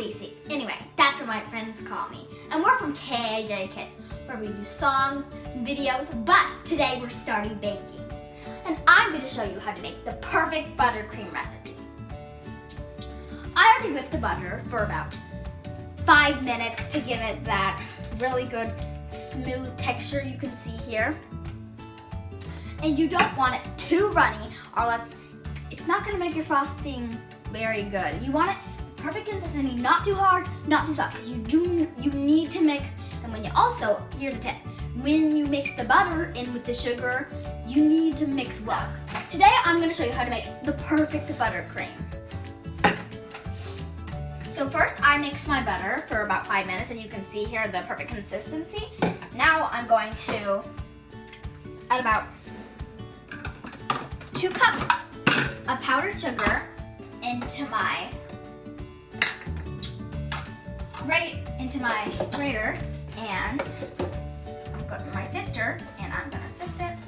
Casey. Anyway, that's what my friends call me. And we're from KAJ Kids, where we do songs, videos, but today we're starting baking. And I'm going to show you how to make the perfect buttercream recipe. I already whipped the butter for about 5 minutes to give it that really good smooth texture you can see here. And you don't want it too runny, or else it's not going to make your frosting very good. You want it perfect consistency, not too hard, not too soft, because you need to mix. And when you also, here's a tip, when you mix the butter in with the sugar, you need to mix well. Today I'm going to show you how to make the perfect buttercream. So first I mixed my butter for about 5 minutes, and you can see here the perfect consistency. Now I'm going to add about 2 cups of powdered sugar into my grater, and I'm going to my sifter, and I'm going to sift it.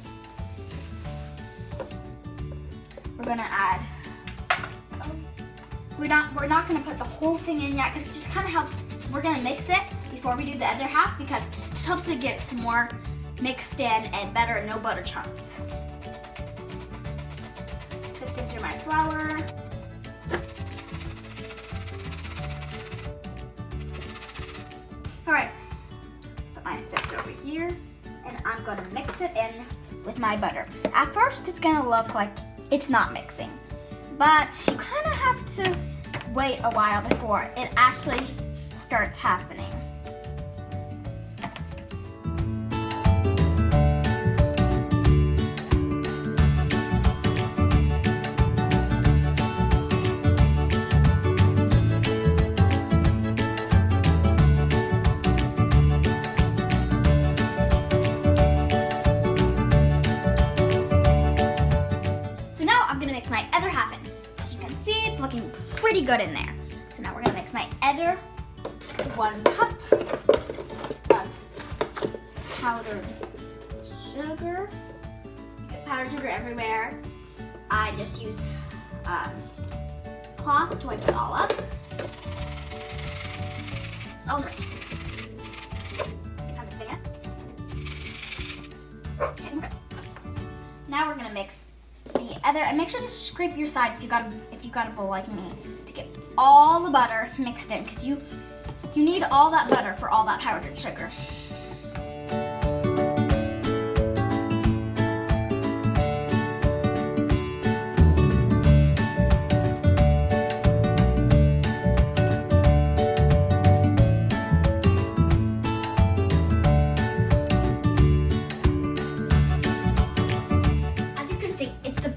We're going to add, we're not going to put the whole thing in yet, because it just kind of helps. We're going to mix it before we do the other half, because it just helps it get some more mixed in and better, no butter chunks. Sift into my flour. All right, put my sift over here, and I'm going to mix it in with my butter. At first, it's going to look like it's not mixing, but you kind of have to wait a while before it actually starts happening. My other half in. As you can see, it's looking pretty good in there. So now we're gonna mix my other 1 cup of powdered sugar. You get powdered sugar everywhere. I just use cloth to wipe it all up. Oh, no. Time to spin it. Okay, good. Now we're gonna mix the other, and make sure to scrape your sides if you got a bowl like me, to get all the butter mixed in, because you need all that butter for all that powdered sugar.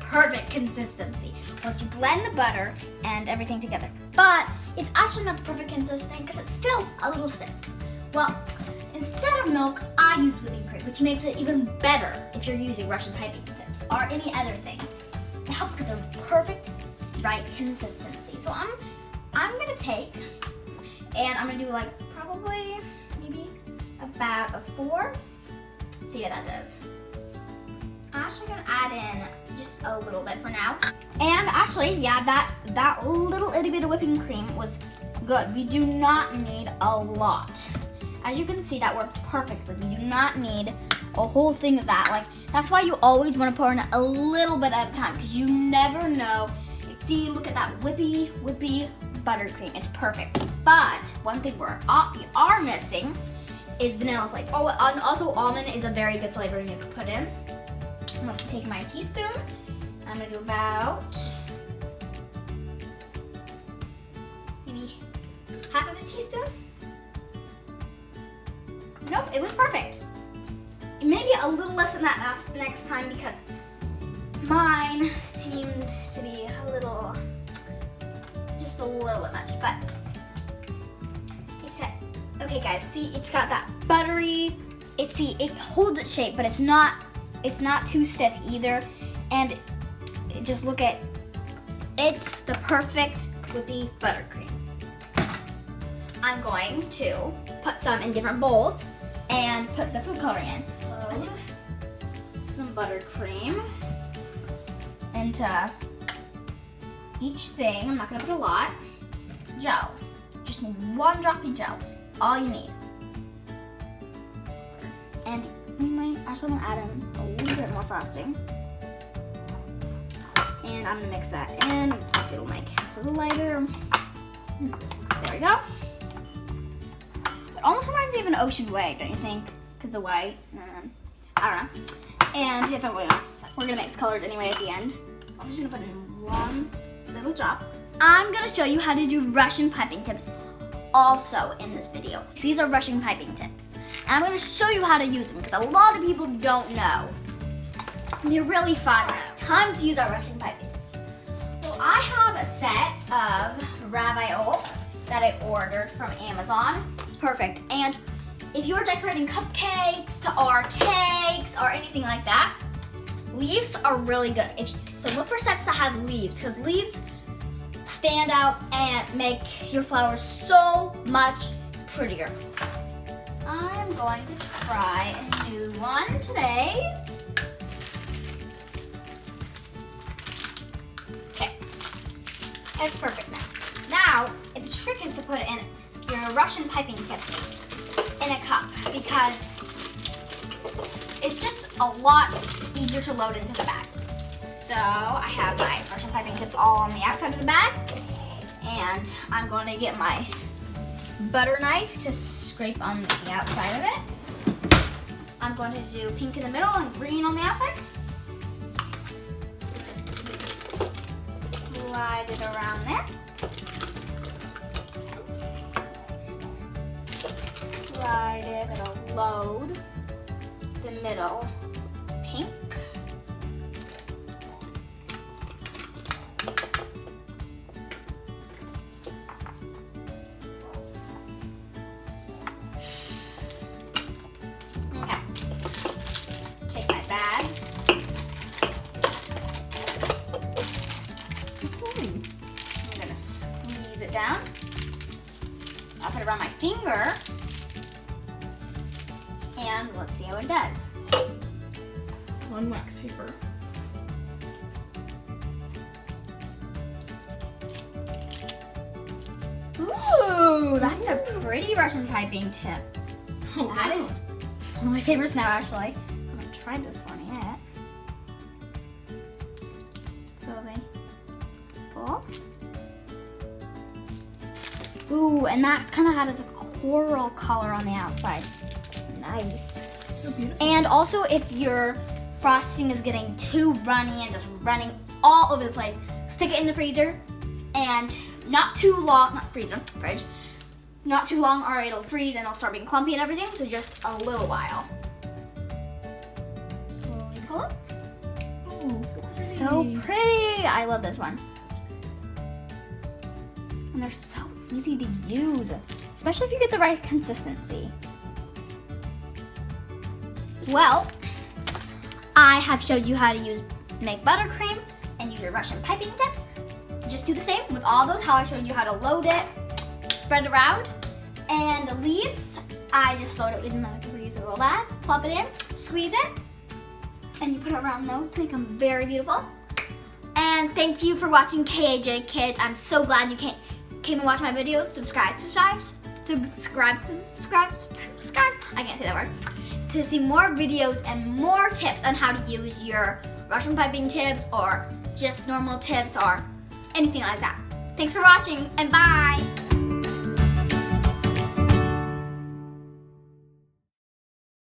Perfect consistency once you blend the butter and everything together. But it's actually not the perfect consistency because it's still a little stiff. Well, instead of milk, I use whipping cream, which makes it even better if you're using Russian piping tips or any other thing. It helps get the perfect, right consistency. So I'm gonna take, and I'm gonna do like probably maybe about 1/4. See how that does. I'm actually gonna add in just a little bit for now. And actually, yeah, that little itty bit of whipping cream was good. We do not need a lot. As you can see, that worked perfectly. We do not need a whole thing of that. Like, that's why you always want to pour in a little bit at a time, because you never know. See, look at that whippy buttercream. It's perfect. But one thing we are missing is vanilla flavor. Oh, and also almond is a very good flavor you can put in. I'm going to take my teaspoon. I'm going to do about maybe 1/2 of a teaspoon. Nope, it was perfect. Maybe a little less than that next time, because mine seemed to be just a little bit much. But okay, guys, see, it's got that buttery. It holds its shape, but it's not too stiff either. And just look at, it's the perfect whippy buttercream. I'm going to put some in different bowls and put the food coloring in. Some buttercream into each thing. I'm not gonna put a lot. Gel, just just need 1 drop in gel. That's all you need. And you might also want to add in a little bit more frosting. And I'm gonna mix that in. Let's see if it'll make it a little lighter. There we go. It almost reminds me of an ocean wave, don't you think? Because the white, I don't know. And if we're gonna mix colors anyway at the end. I'm just gonna put in 1 little drop. I'm gonna show you how to do Russian piping tips also in this video. These are Russian piping tips. And I'm gonna show you how to use them because a lot of people don't know. They're really fun though. Time to use our Russian piping tips. So I have a set of ravioli that I ordered from Amazon. Perfect. And if you're decorating cupcakes or cakes or anything like that, leaves are really good. So look for sets that have leaves because leaves stand out and make your flowers so much prettier. I'm going to try a new one today. Okay, that's perfect now. Now, the trick is to put in your Russian piping tip in a cup because it's just a lot easier to load into the bag. So I have my Russian piping tips all on the outside of the bag, and I'm going to get my butter knife to scrape on the outside of it. I'm going to do pink in the middle and green on the outside. Just slide it around there. Slide it, it'll load the middle pink. Okay, take my bag. I'm gonna squeeze it down. I'll put it around my finger. And let's see how it does. On wax paper. Ooh, that's a pretty Russian piping tip. Oh, That wow. is one of my favorites now, actually. I haven't tried this one yet. So they pull. Ooh, and that's kind of had as a coral color on the outside. Nice. So beautiful. And also, if your frosting is getting too runny and just running all over the place, stick it in the freezer and not too long, not freezer, fridge, not too long or it'll freeze and it'll start being clumpy and everything, so just a little while. Slowly pull it. Oh, so pretty. So pretty. I love this one. And they're so easy to use, especially if you get the right consistency. Well, I have showed you how to make buttercream and use your Russian piping tips. Just do the same with all those, how I showed you how to load it, spread it around. And the leaves, I just load it with my reusable bag, plop it in, squeeze it, and you put it around those to make them very beautiful. And thank you for watching KAJ Kids. I'm so glad you came and watched my videos. Subscribe. I can't say that word. To see more videos and more tips on how to use your Russian piping tips or just normal tips or anything like that. Thanks for watching and bye.